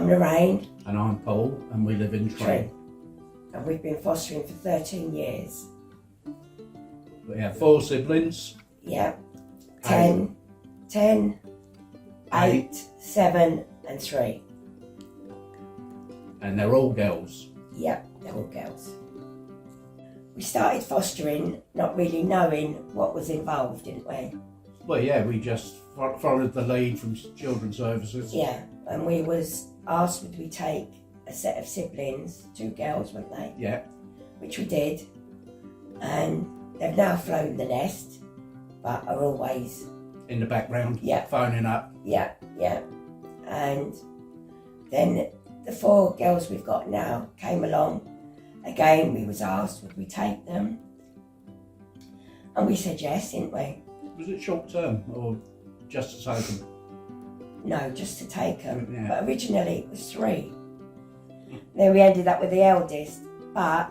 I'm Lorraine. And I'm Paul, and we live in Tree. And we've been fostering for 13 years. We have 4 siblings. Yep. 10, 8, 7 and 3. And they're all girls. Yep, they're all girls. We started fostering not really knowing what was involved, didn't we? Well, yeah, we just followed the lead from Children's Services. Yeah, and we was asked would we take a set of siblings, 2 girls, weren't they? Yeah. Which we did. And they've now flown the nest, but are always In the background, yeah, phoning up. Yeah. And then the 4 girls we've got now came along. Again, we was asked would we take them, and we said yes, didn't we? Was it short term or just to take them? No, just to take them. Yeah. But originally it was 3. Then we ended up with the eldest, but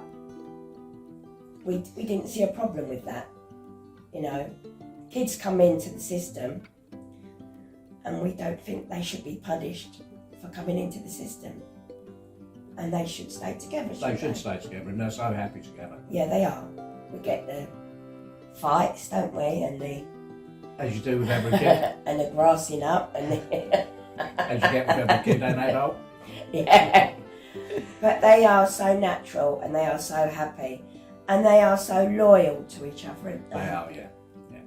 we didn't see a problem with that. You know, kids come into the system, and we don't think they should be punished for coming into the system. And they should stay together. They should stay together, and they're so happy together. Yeah, they are. We get the fights, don't we? And the As you do with every kid. and the grassing up, and As you get with every kid and adult. Yeah. But they are so natural, and they are so happy, and they are so loyal to each other, aren't they? They are, yeah.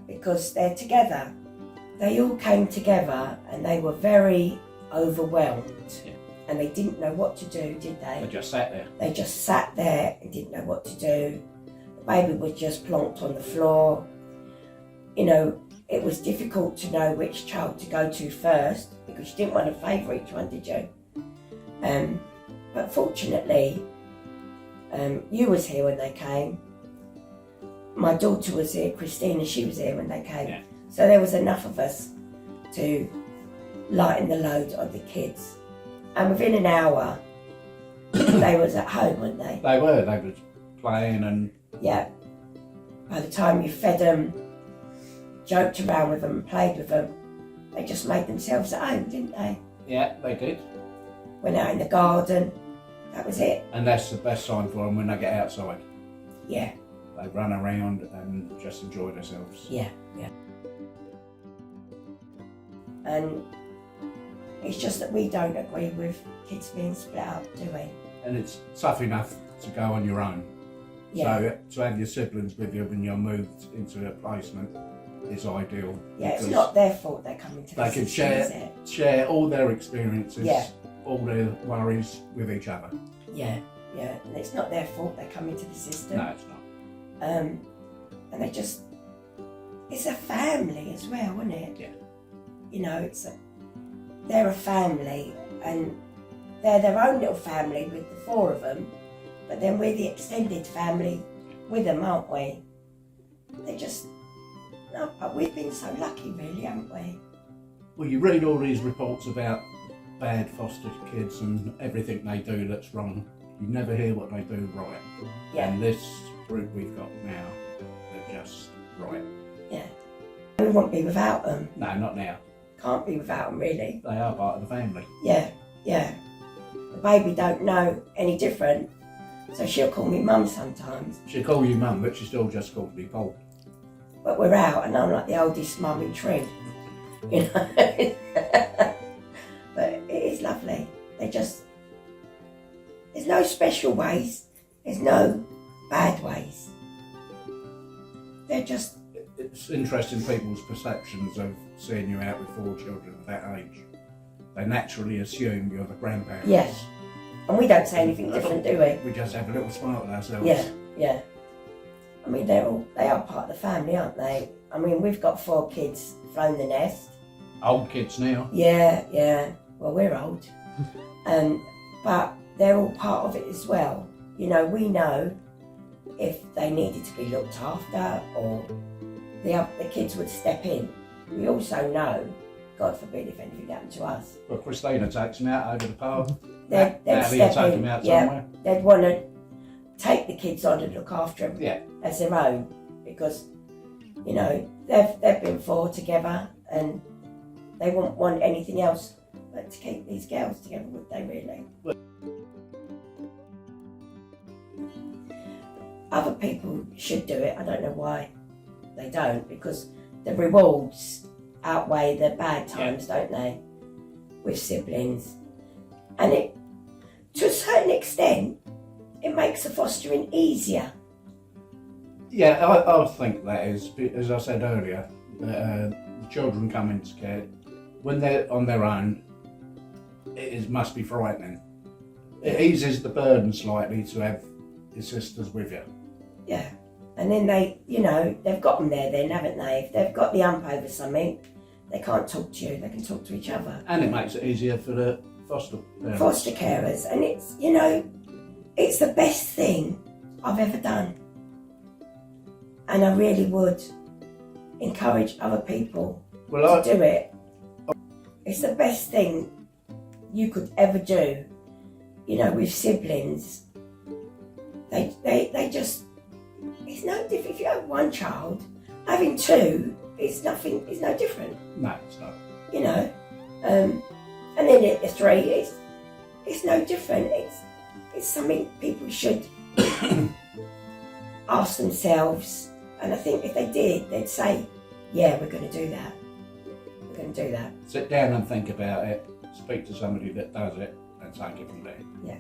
Because they're together. They all came together, and they were very overwhelmed. Yeah. And they didn't know what to do, did they? They just sat there. They just sat there and didn't know what to do. The baby was just plonked on the floor. You know, it was difficult to know which child to go to first, because you didn't want to favour each one, did you? But fortunately, you was here when they came. My daughter was here, Christina, she was here when they came. Yeah. So there was enough of us to lighten the load on the kids. And within an hour, they was at home, weren't they? They were playing and... Yeah. By the time you fed them, joked around with them and played with them, they just made themselves at home, didn't they? Yeah, they did. Went out in the garden, that was it. And that's the best sign for them when they get outside. Yeah. They run around and just enjoy themselves. Yeah. And it's just that we don't agree with kids being split up, do we? And it's tough enough to go on your own. Yeah. So to have your siblings with you when you're moved into a placement is ideal. Yeah, it's not their fault they're coming to the They can system, is it? share all their experiences, Yeah. all their worries with each other. Yeah. And it's not their fault they're coming to the system. No, it's not. And they just, it's a family as well, isn't it? Yeah. You know, they're a family, and they're their own little family with the 4 of them, but then we're the extended family with them, aren't we? But we've been so lucky, really, haven't we? Well, you read all these reports about bad foster kids and everything they do that's wrong. You never hear what they do right. Yeah. And this group we've got now, they're just right. Yeah. We won't be without them. No, not now. Can't be without them, really. They are part of the family. Yeah. The baby don't know any different, so she'll call me mum sometimes. She'll call you mum, but she still just calls me Paul. But we're out, and I'm like the oldest mum in Tree, you know. But it is lovely. There's no special ways. There's no bad ways. They're just... It's interesting people's perceptions of seeing you out with 4 children of that age. They naturally assume you're the grandparents. Yeah. And we don't say anything different, do we? We just have a little smile at ourselves. Yeah. I mean, they are part of the family, aren't they? I mean, we've got 4 kids flown the nest. Old kids now. Yeah. Well, we're old. But they're all part of it as well. You know, we know if they needed to be looked after or the kids would step in. We also know, God forbid if anything happened to us. Well, Christina takes them out over the park. They'd Natalie step take in. them out Yeah. somewhere. They'd want to take the kids on and look after them. Yeah. As their own, because you know they've been 4 together and they won't want anything else to keep these girls together, would they really? Other people should do it. I don't know why they don't, because the rewards outweigh the bad times, don't they? With siblings. And it, to a certain extent, it makes the fostering easier. Yeah, I think that is, as I said earlier, the children come into care. When they're on their own, must be frightening. It eases the burden slightly to have your sisters with you. Yeah. And then they've got them there then, haven't they? If they've got the ump over something, they can't talk to you, they can talk to each other. And it makes it easier for the foster parents. Foster carers. And it's, it's the best thing I've ever done. And I really would encourage other people to do it. It's the best thing you could ever do, with siblings. They just, it's no different. If you have one child, having two, it's no different. No, it's not. And then at the three, it's no different. It's something people should ask themselves. And I think if they did, they'd say, yeah, we're going to do that. We're going to do that. Sit down and think about it. Speak to somebody that does it and take it from there. Yeah.